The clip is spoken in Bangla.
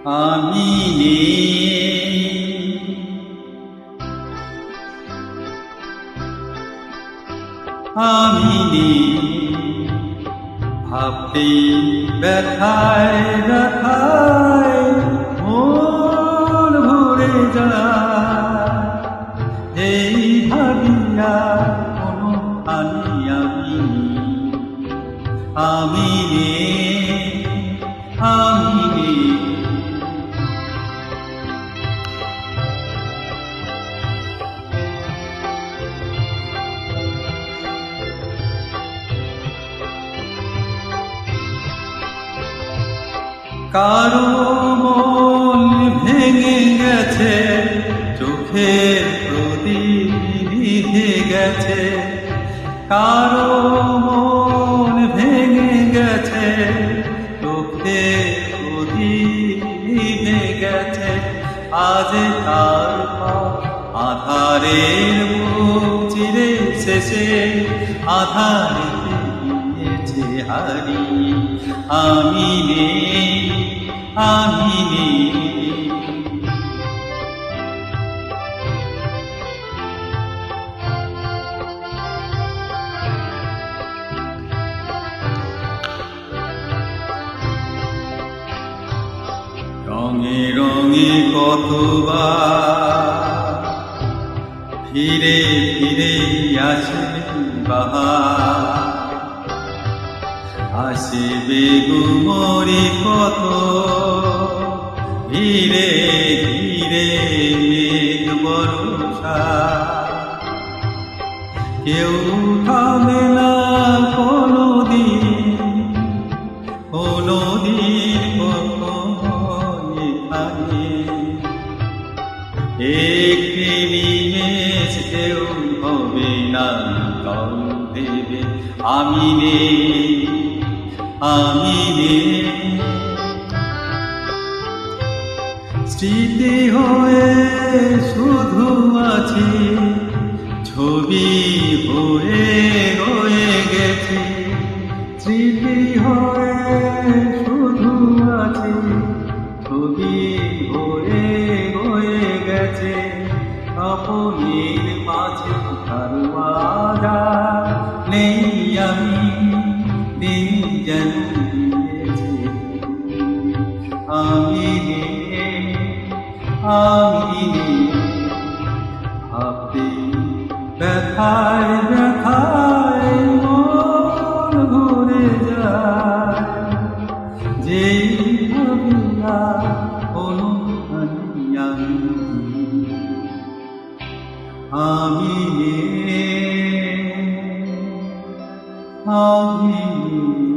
আমি নেই, আমি নেই, ভাবতে ব্যথায় ব্যথায় মন ভরে যায়। এই ভাবিয়া কোনো খানি আমি নেই, আমি নেই। কারো মন ভেঙে গেছে, চোখের প্রদীপ নিভে গেছে। কারো মন ভেঙে গেছে, চোখের প্রদীপ নিভে গেছে। আজ তার আধারের মুখ চিরে শেষে আধারে গিয়েছে হারিয়ে। আমি নেই, আমি নেই। রঙে রঙে কতবার ফিরে ফিরে আসে বাহার। আসিবে গুমরি কত ধীরে ধীরে মেঘ বর্ষা। কেউ থামে না কোনদিন, কোনদিন এখানে। একটি নিমেষ কেউ হবে না কাল দেবে। আমি নেই, আমি নেই। স্মৃতি হয়ে শুধু আছি, ছবি হয়ে রয়ে গেছে। স্মৃতি হয়ে শুধু আছি, ছবি হয়ে রয়ে গেছে। আপনের মাঝে কারো আধার নেই, আমি দিন যেন দিয়েছে। আমি নেই, আমি নেই, ভাবতে ব্যথায় ব্যথায় মন ভরে যায়। যেই ভাবিয়া কোনো আমি নেই, আমি নেই।